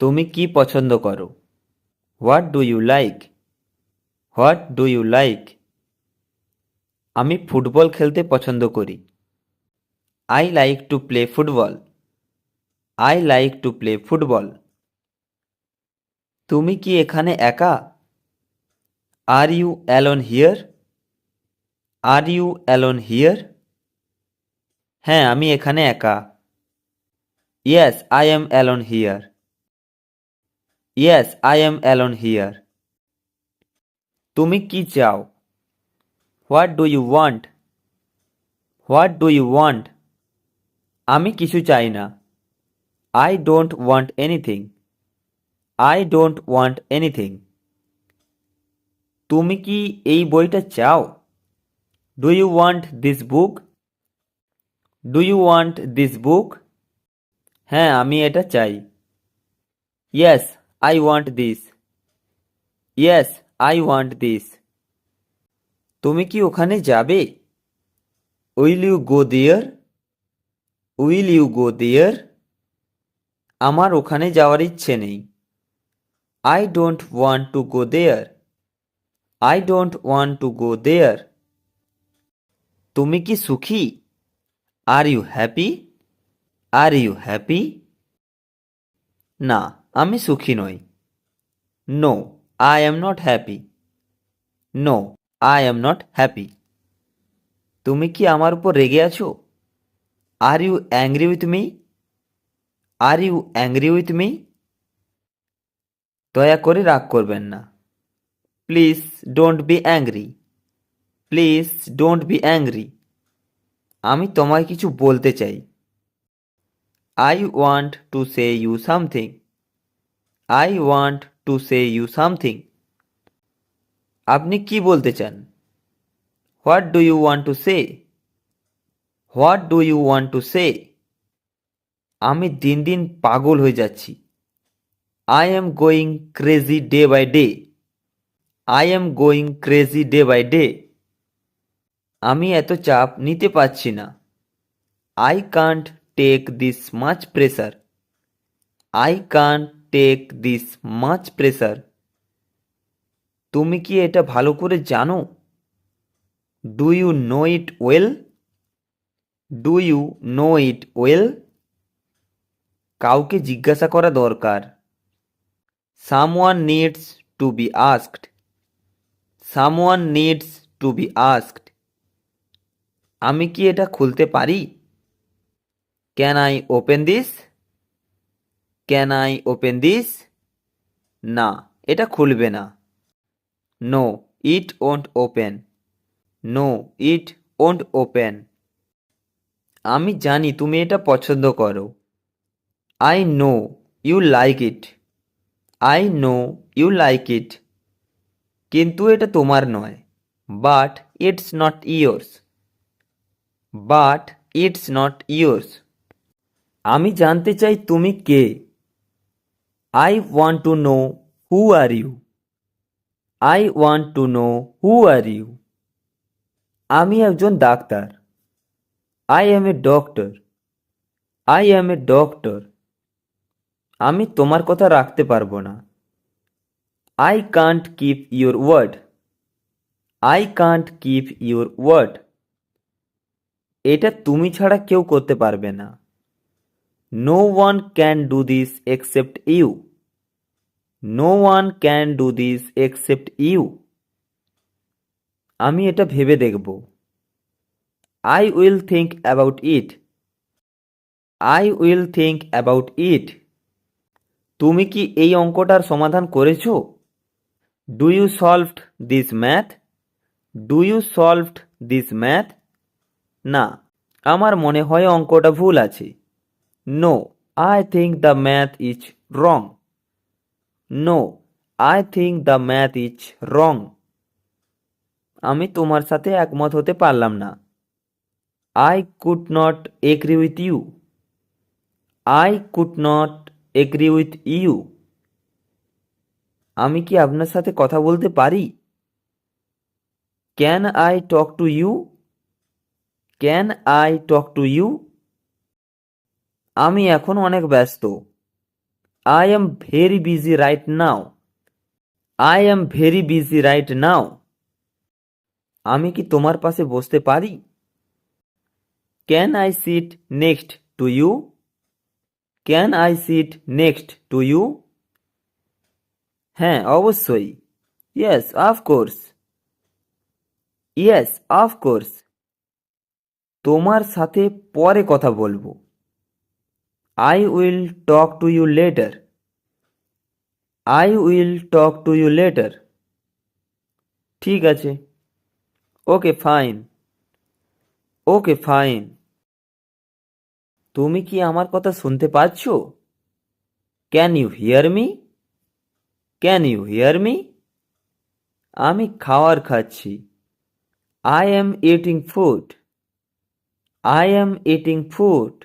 তুমি কি পছন্দ করো? What do you like? What do you like? আমি ফুটবল খেলতে পছন্দ করি। I like to play football. I like to play football. তুমি কি এখানে একা? Are you alone here? Are you alone here? হ্যাঁ, আমি এখানে একা। Yes, I am alone here. Yes, I am alone here. তুমি কি চাও? What do you want? What do you want? আমি কিছু চাই না। I don't want anything. I don't want anything. তুমি কি এই বইটা চাও? Do you want this book? Do you want this book? হ্যাঁ, আমি এটা চাই। Yes, I want this. Yes, I want this. তুমি কি ওখানে যাবে? Will you go there? Will you go there? আমার ওখানে যাওয়ার ইচ্ছে নেই। I don't want to go there. I don't want to go there. তুমি কি সুখী? Are you happy? Are you happy? না, আমি সুখী নই। No, I am not happy. No, I am not happy. তুমি কি আমার উপর রেগে আছো? Are you angry with me? Are you angry with me? দয়া করে রাগ করবেন না। Please don't be angry. Please don't be angry. আমি তোমায় কিছু বলতে চাই। I want to say you something. I want to say you something. আপনি কি বলতে চান? What do you want to say? What do you want to say? আমি দিন দিন পাগল হয়ে যাচ্ছি। I am going crazy day by day. I am going crazy day by day. আমি এত চাপ নিতে পারছি না। I can't take this much pressure. I can't take this much pressure. তুমি কি এটা ভালো করে জানো? Do you know it well? Do you know it well? কাউকে জিজ্ঞাসা করা দরকার। Someone needs to be asked. Someone needs to be asked. আমি কি এটা খুলতে পারি? Can I open this? Can I open this? না, এটা খুলবে না। No, it won't open. No, it won't open. আমি জানি তুমি এটা পছন্দ করো। I know you like it. I know you like it. কিন্তু এটা তোমার নয়। But it's not yours. But it's not yours. আমি জানতে চাই তুমি কে। I want to know who are you. I want to know who are you. আমি একজন ডাক্তার। I am a doctor. I am a doctor. আমি তোমার কথা রাখতে পারবো না। I can't keep your word. I can't keep your word. এটা তুমি ছাড়া কেউ করতে পারবে না। No one can do this except you. No one can do this except you. আমি এটা ভেবে দেখব। I will think about it. I will think about it. তুমি কি এই অঙ্কটার সমাধান করেছো? Do you solved this math? Do you solved this math? না, আমার মনে হয় অঙ্কটা ভুল আছে। No, I think the math is wrong. No, I think the math is wrong. আমি তোমার সাথে একমত হতে পারলাম না। I could not agree with you. I could not agree with you. আমি কি আপনার সাথে কথা বলতে পারি? Can I talk to you? Can I talk to you? আমি এখন অনেক ব্যস্ত। I am very busy right now. I am very busy right now. আমি কি তোমার পাশে বসতে পারি? Can I sit next to you? Can I sit next to you? হ্যাঁ, অবশ্যই। Yes, of course. Yes, of course. তোমার সাথে পরে কথা বলবো। I will talk to you later. I will talk to you later. ঠিক আছে। Okay, fine. Okay, fine. তুমি কি আমার কথা শুনতে পাচ্ছ? Can you hear me? Can you hear me? আমি খাবার খাচ্ছি। I am eating food. I am eating food.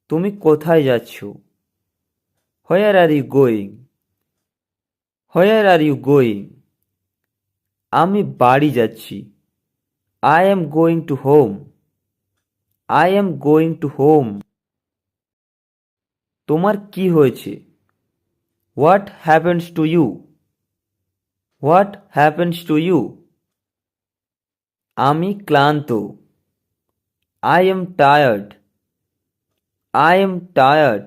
তুমি কোথায় যাচ্ছ? Where are you going? Where are you going? আমি বাড়ি যাচ্ছি। I am going to home. I am going to home. তোমার কি হয়েছে? What happens to you? What happens to you? আমি ক্লান্ত। I am tired. I am tired.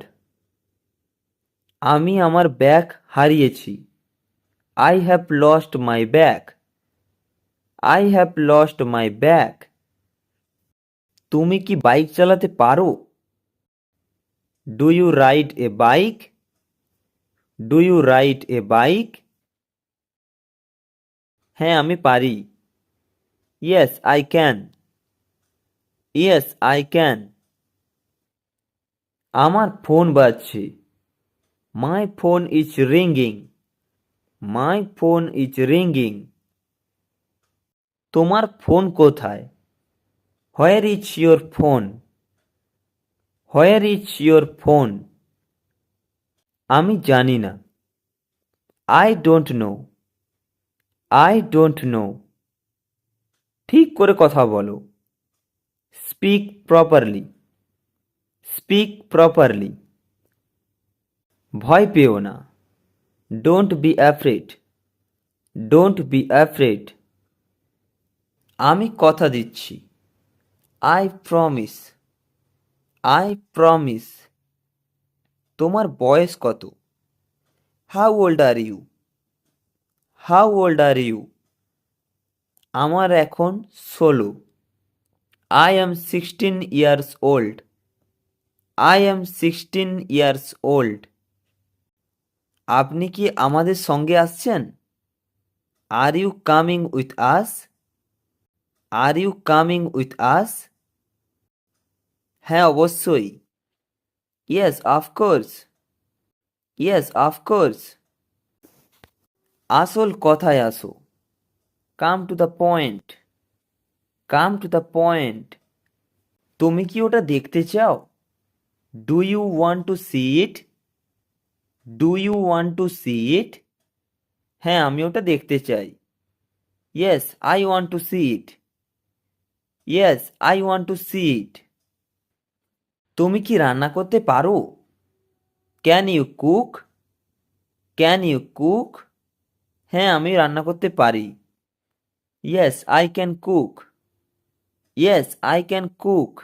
আমি আমার ব্যাগ হারিয়েছি। I have lost my bag. I have lost my bag. তুমি কি বাইক চালাতে পারো? Do you ride a bike? Do you ride a bike? হ্যাঁ, আমি পারি। Yes, I can. Yes, I can. আমার ফোন বাজছে। My phone is ringing. My phone is ringing. তোমার ফোন কোথায়? Where is your phone? Where is your phone? আমি জানি না। I don't know. I don't know. ঠিক করে কথা বলো। Speak properly. Speak properly. ভয় পেও না। Don't be afraid. Don't be afraid. আমি কথা দিচ্ছি। I promise. I promise. তোমার বয়স কত? How old are you? How old are you? আমার এখন 16। I am 16 years old. I am 16 years old. আপনি কি আমাদের সঙ্গে আসছেন? Are you coming with us? Are you coming with us? হ্যাঁ, অবশ্যই। Yes, of course. Yes, of course. আসল কথায় আসো। Come to the point. Come to the point. তুমি কি ওটা দেখতে চাও? Do you want to see it? Do you want to see it? হ্যাঁ, আমি ওটা দেখতে চাই। Yes, I want to see it. Yes, I want to see it. তুমি কি রান্না করতে পারো? Can you cook? Can you cook? হ্যাঁ, আমি রান্না করতে পারি। Yes, I can cook. Yes, I can cook.